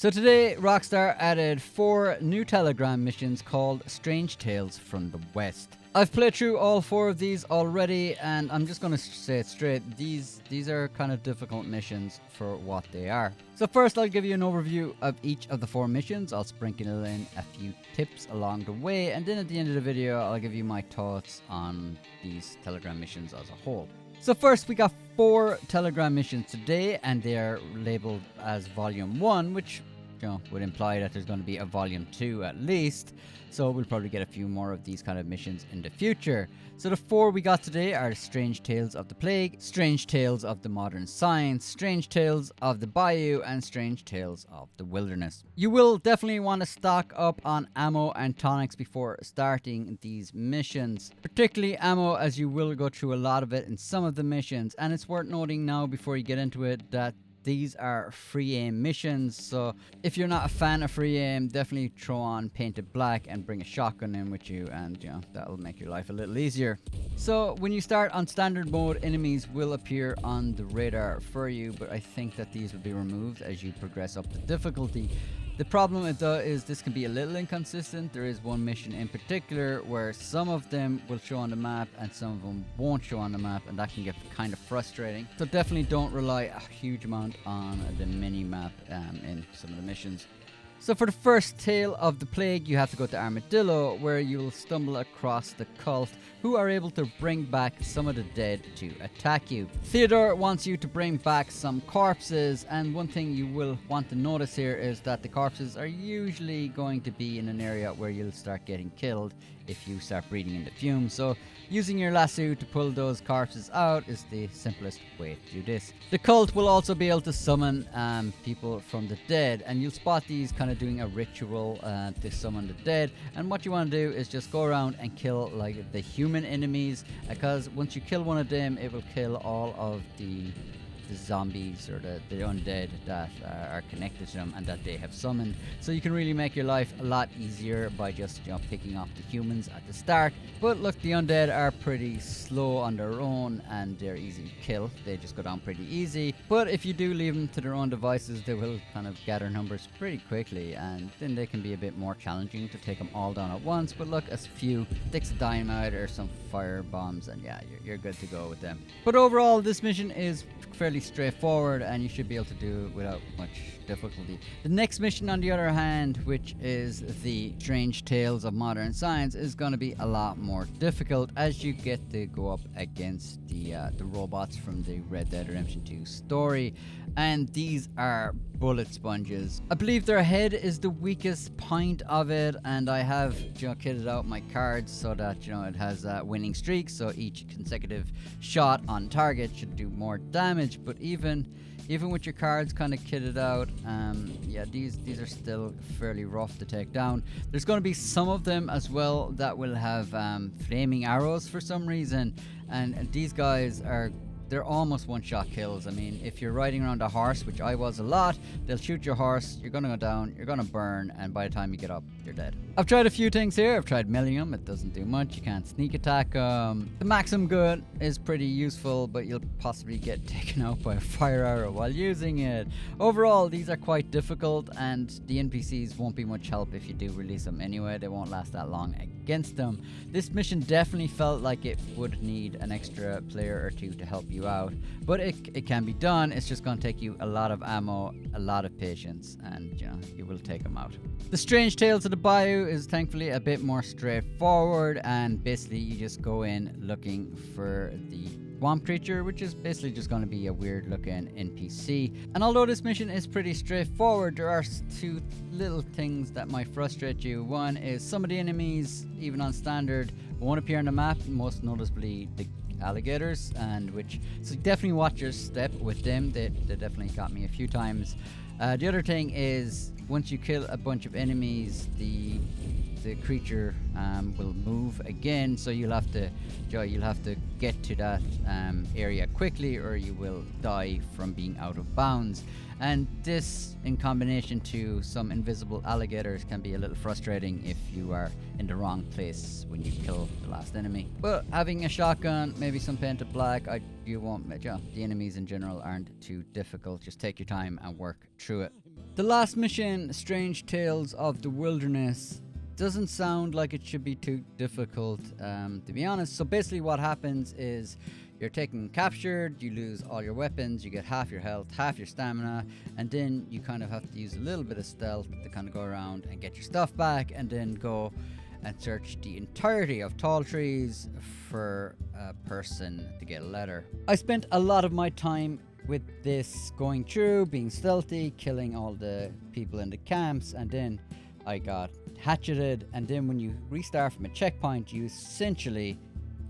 So today, Rockstar added 4 new Telegram missions called Strange Tales from the West. I've played through all 4 of these already, and I'm just going to say it straight, these are kind of difficult missions for what they are. So first, I'll give you an overview of each of the 4 missions. I'll sprinkle in a few tips along the way, and then at the end of the video, I'll give you my thoughts on these Telegram missions as a whole. So first, we got 4 Telegram missions today, and they are labeled as Volume 1, which would imply that there's going to be a Volume 2 at least. So we'll probably get a few more of these kind of missions in the future. So the 4 we got today are Strange Tales of the Plague, Strange Tales of the Modern Science, Strange Tales of the Bayou, and Strange Tales of the Wilderness. You will definitely want to stock up on ammo and tonics before starting these missions. Particularly ammo, as you will go through a lot of it in some of the missions. And it's worth noting now before you get into it that these are free aim missions, so if you're not a fan of free aim, definitely throw on Painted Black and bring a shotgun in with you, and that'll make your life a little easier. So when you start on standard mode, enemies will appear on the radar for you, but I think that these will be removed as you progress up the difficulty. The problem with that is this can be a little inconsistent. There is one mission in particular where some of them will show on the map and some of them won't show on the map, and that can get kind of frustrating. So definitely don't rely a huge amount on the mini-map in some of the missions. So for the first Tale of the Plague, you have to go to Armadillo, where you will stumble across the cult, who are able to bring back some of the dead to attack you. Theodore wants you to bring back some corpses, and one thing you will want to notice here is that the corpses are usually going to be in an area where you'll start getting killed if you start breathing in the fumes. So using your lasso to pull those corpses out is the simplest way to do this. The cult will also be able to summon people from the dead, and you'll spot these kind of doing a ritual to summon the dead. And what you want to do is just go around and kill like the human enemies, because once you kill one of them, it will kill all of the zombies or the undead that are connected to them and that they have summoned. So you can really make your life a lot easier by just picking off the humans at the start. But look, the undead are pretty slow on their own and they're easy to kill. They just go down pretty easy. But if you do leave them to their own devices, they will kind of gather numbers pretty quickly, and then they can be a bit more challenging to take them all down at once. But look, a few sticks of dynamite or some fire bombs, and yeah, you're good to go with them. But overall, this mission is fairly straightforward and you should be able to do it without much difficulty. The next mission, on the other hand, which is the Strange Tales of Modern Science, is going to be a lot more difficult as you get to go up against the robots from the Red Dead Redemption 2 story, and these are bullet sponges. I believe their head is the weakest point of it, and I have kitted out my cards so that it has winning streaks, so each consecutive shot on target should do more damage. But even with your cards kind of kitted out, these are still fairly rough to take down. There's going to be some of them as well that will have flaming arrows for some reason, and these guys they're almost one-shot kills. I mean, if you're riding around a horse, which I was a lot, they'll shoot your horse, you're going to go down, you're going to burn, and by the time you get up, you're dead. I've tried a few things here. I've tried milling them. It doesn't do much. You can't sneak attack them. The Maxim gun is pretty useful, but you'll possibly get taken out by a fire arrow while using it. Overall, these are quite difficult, and the NPCs won't be much help if you do release them anyway. They won't last that long against them. This mission definitely felt like it would need an extra player or two to help you out, but it can be done. It's just going to take you a lot of ammo, a lot of patience, and you will take them out. The Strange Tales of the Bayou is thankfully a bit more straightforward, and basically you just go in looking for the swamp creature, which is basically just going to be a weird looking NPC. And although this mission is pretty straightforward, there are 2 little things that might frustrate you. One is some of the enemies, even on standard, won't appear on the map, most noticeably the alligators, so definitely watch your step with them. They definitely got me a few times. The other thing is, once you kill a bunch of enemies, the creature will move again, so you'll have to get to that area quickly, or you will die from being out of bounds. And this, in combination to some invisible alligators, can be a little frustrating if you are in the wrong place when you kill the last enemy. But having a shotgun, maybe some Painted Black, the enemies in general aren't too difficult. Just take your time and work through it. The last mission, Strange Tales of the Wilderness, doesn't sound like it should be too difficult, to be honest. So basically what happens is you're taken captured, you lose all your weapons, you get half your health, half your stamina, and then you kind of have to use a little bit of stealth to kind of go around and get your stuff back, and then go and search the entirety of tall trees for a person to get a letter. I spent a lot of my time with this going through, being stealthy, killing all the people in the camps, and then I got hatcheted, and then when you restart from a checkpoint, you essentially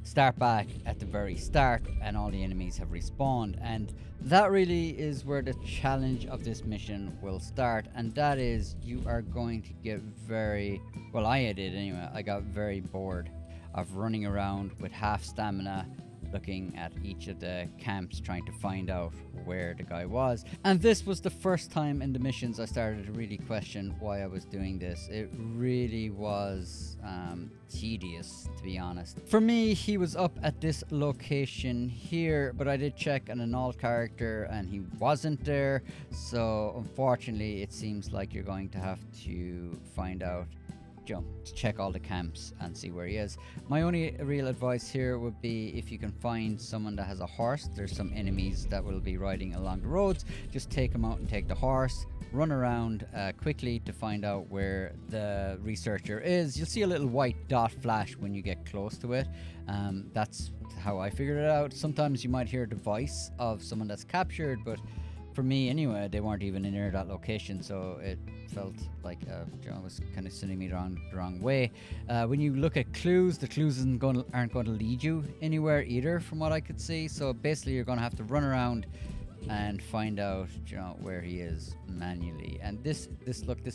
start back at the very start and all the enemies have respawned. And that really is where the challenge of this mission will start, and that is you are going to get very, well, I did anyway, I got very bored of running around with half stamina, looking at each of the camps trying to find out where the guy was. And this was the first time in the missions I started to really question why I was doing this. It really was tedious, to be honest. For me, he was up at this location here, but I did check on an alt character and he wasn't there. So unfortunately, it seems like you're going to have to find out, to check all the camps and see where he is. My only real advice here would be, if you can find someone that has a horse, there's some enemies that will be riding along the roads, just take them out and take the horse, run around quickly to find out where the researcher is. You'll see a little white dot flash when you get close to it. That's how I figured it out. Sometimes you might hear the voice of someone that's captured, but for me anyway, they weren't even near that location, so it felt like John was kind of sending me the wrong way. When you look at clues, the clues aren't going to lead you anywhere either, from what I could see. So basically, you're going to have to run around and find out, where he is manually. And this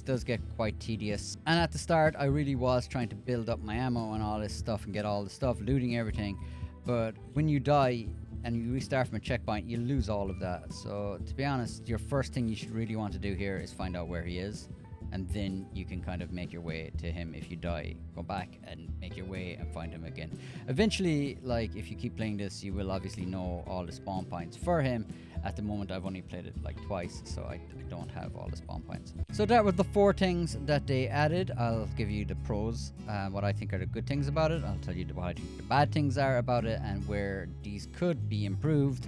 does get quite tedious. And at the start, I really was trying to build up my ammo and all this stuff and get all the stuff, looting everything. But when you die and you restart from a checkpoint, you lose all of that. So to be honest, your first thing you should really want to do here is find out where he is, and then you can kind of make your way to him. If you die, go back and make your way and find him again. Eventually, like, if you keep playing this, you will obviously know all the spawn points for him. At the moment, I've only played it like twice, so I don't have all the spawn points. So that were the 4 things that they added. I'll give you the pros, what I think are the good things about it. I'll tell you what I think the bad things are about it, and where these could be improved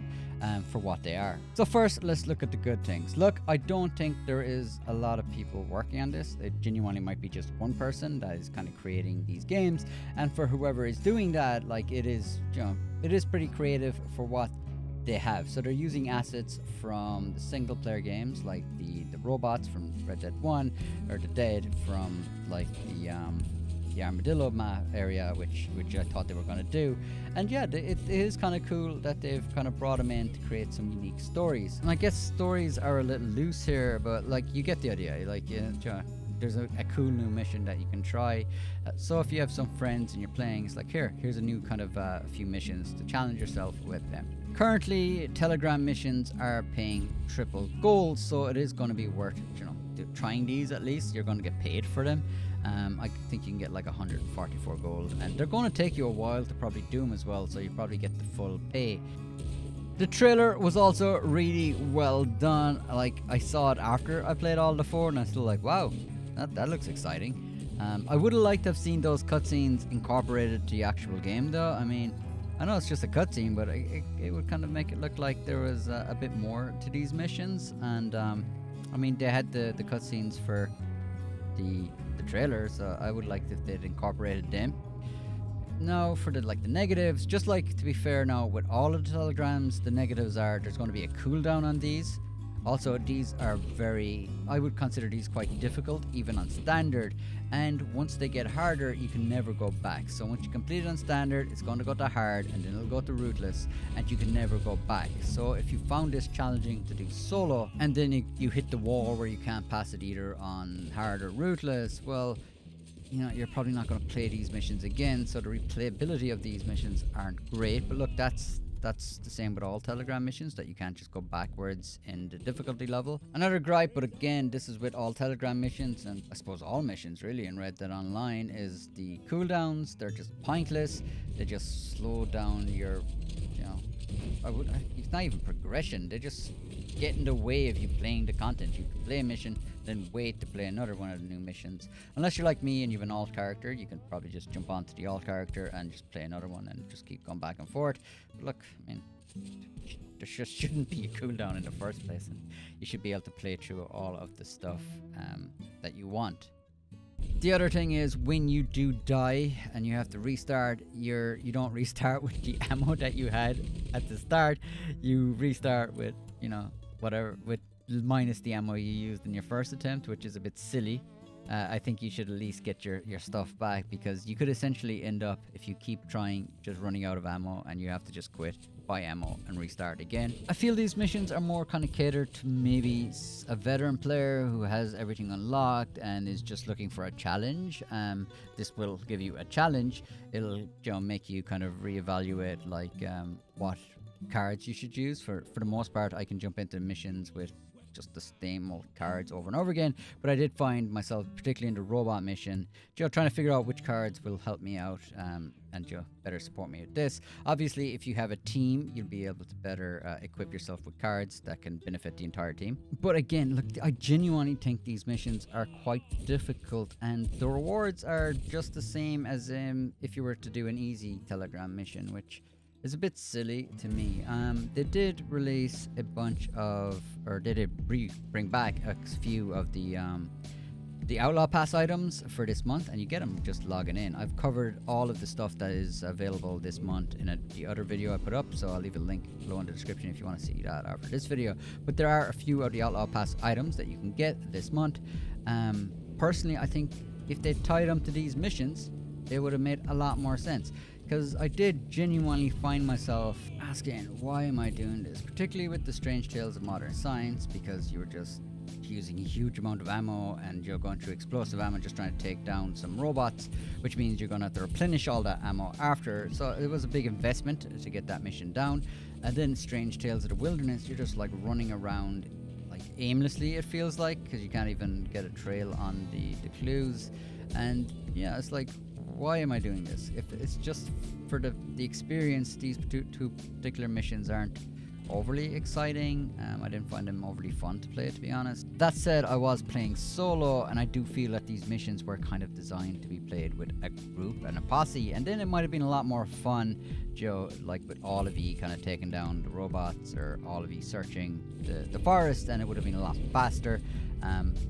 for what they are. So first, let's look at the good things. Look, I don't think there is a lot of people working on this. It genuinely might be just one person that is kind of creating these games, and for whoever is doing that, like, it is, it is pretty creative for what they have. So they're using assets from the single player games, like the robots from Red Dead 1, or the dead from like the armadillo area, which I thought they were going to do. And yeah, it is kind of cool that they've kind of brought them in to create some unique stories. And I guess stories are a little loose here, but like, you get the idea. Like, there's a cool new mission that you can try. So if you have some friends and you're playing, it's like, here's a new kind of a few missions to challenge yourself with them. Currently, Telegram missions are paying triple gold, so it is going to be worth, trying these at least. You're going to get paid for them. I think you can get like 144 gold, and they're going to take you a while to probably do them as well, so you probably get the full pay. The trailer was also really well done. Like, I saw it after I played all the 4, and I'm still like, wow, that looks exciting. I would have liked to have seen those cutscenes incorporated to the actual game, though. I mean, I know it's just a cutscene, but it would kind of make it look like there was a bit more to these missions. And I mean, they had the cutscenes for the trailer, so I would like if they'd incorporated them. Now for the negatives, just like, to be fair, now with all of the telegrams, the negatives are there's going to be a cooldown on these. Also, these are I would consider these quite difficult, even on standard. And once they get harder, you can never go back. So once you complete it on standard, it's going to go to hard, and then it'll go to ruthless, and you can never go back. So if you found this challenging to do solo, and then you hit the wall where you can't pass it either on hard or ruthless, well, you're probably not going to play these missions again. So the replayability of these missions aren't great. But look, that's the same with all Telegram missions, that you can't just go backwards in the difficulty level. Another gripe, but again, this is with all Telegram missions, and I suppose all missions really in Red Dead Online, is the cooldowns. They're just pointless. They just slow down your It's not even progression. They just get in the way of you playing the content. You can play a mission, then wait to play another one of the new missions. Unless you're like me and you have an alt character, you can probably just jump onto the alt character and just play another one and just keep going back and forth. But look, I mean, there just shouldn't be a cooldown in the first place, and you should be able to play through all of the stuff that you want. The other thing is, when you do die and you have to restart, you don't restart with the ammo that you had at the start. You restart with, you know, whatever, with minus the ammo you used in your first attempt, which is a bit silly. I think you should at least get your stuff back, because you could essentially end up, if you keep trying, just running out of ammo and you have to just quit, buy ammo and restart again. I feel these missions are more kind of catered to maybe a veteran player who has everything unlocked and is just looking for a challenge. This will give you a challenge. It'll, you know, make you kind of reevaluate like what cards you should use. For the most part, I can jump into missions with just the same old cards over and over again, but I did find myself, particularly in the robot mission, trying to figure out which cards will help me out and better support me with this. Obviously, if you have a team, you'll be able to better equip yourself with cards that can benefit the entire team. But again, look, I genuinely think these missions are quite difficult, and the rewards are just the same as if you were to do an easy Telegram mission, which is a bit silly to me. They did release a bunch of, or they did bring back a few of the Outlaw Pass items for this month, and you get them just logging in. I've covered all of the stuff that is available this month in the other video I put up, so I'll leave a link below in the description if you want to see that after this video. But there are a few of the Outlaw Pass items that you can get this month. Personally, I think if they tied them to these missions, it would have made a lot more sense. Because I did genuinely find myself asking, why am I doing this? Particularly with the Strange Tales of Modern Science, because you were just using a huge amount of ammo and you're going through explosive ammo just trying to take down some robots, which means you're going to have to replenish all that ammo after. So it was a big investment to get that mission down. And then Strange Tales of the Wilderness, you're just like running around like aimlessly, it feels like, because you can't even get a trail on the clues. And yeah, it's like, why am I doing this? If it's just for the experience, these two particular missions aren't overly exciting. I didn't find them overly fun to play, to be honest. That said, I was playing solo, and I do feel that these missions were kind of designed to be played with a group and a posse, and then it might have been a lot more fun, like with all of you kind of taking down the robots, or all of you searching the forest, and it would have been a lot faster.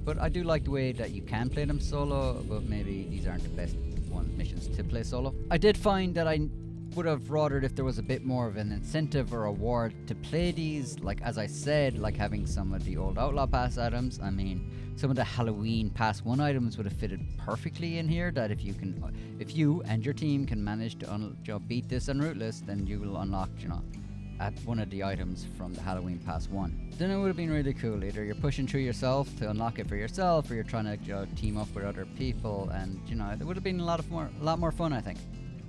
But I do like the way that you can play them solo, but maybe these aren't the best missions to play solo. I did find that I would have rathered if there was a bit more of an incentive or reward to play these, like as I said, like having some of the old Outlaw Pass items. I mean, some of the Halloween Pass 1 items would have fitted perfectly in here, that if you and your team can manage to beat this on Rootless, then you will unlock, at one of the items from the Halloween Pass 1. Then it would have been really cool. Either you're pushing through yourself to unlock it for yourself, or you're trying to team up with other people, and it would have been a lot more fun, I think.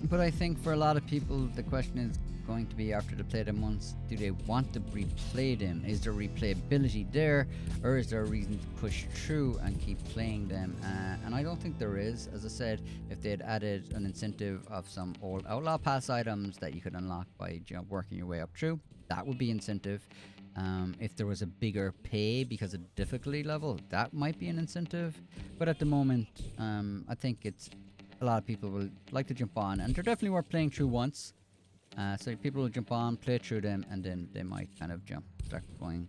But I think for a lot of people, the question is going to be, after they play them once, do they want to replay them? Is there replayability there, or is there a reason to push through and keep playing them? And I don't think there is. As I said, if they had added an incentive of some old Outlaw Pass items that you could unlock by working your way up through, that would be incentive. If there was a bigger pay because of difficulty level, that might be an incentive. But at the moment, I think a lot of people will like to jump on, and they're definitely worth playing through once. So people will jump on, play through them, and then they might kind of start playing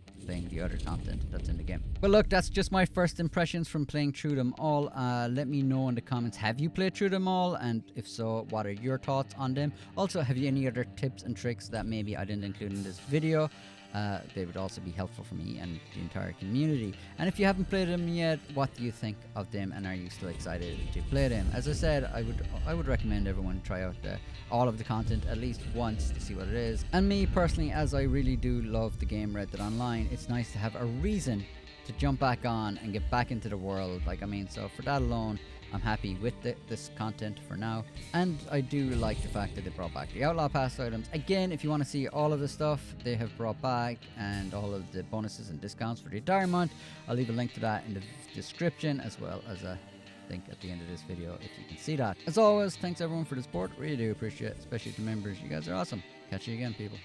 the other content that's in the game. But look, that's just my first impressions from playing through them all. Let me know in the comments, have you played through them all? And if so, what are your thoughts on them? Also, have you any other tips and tricks that maybe I didn't include in this video? They would also be helpful for me and the entire community. And if you haven't played them yet, what do you think of them, and are you still excited to play them? As I said, I would recommend everyone try out all of the content at least once to see what it is. And me personally, as I really do love the game Red Dead Online, it's nice to have a reason to jump back on and get back into the world. So for that alone, I'm happy with this content for now. And I do like the fact that they brought back the Outlaw Pass items. Again, if you want to see all of the stuff they have brought back and all of the bonuses and discounts for the entire month, I'll leave a link to that in the description, as well as a link at the end of this video if you can see that. As always, thanks everyone for the support. Really do appreciate it, especially the members. You guys are awesome. Catch you again, people.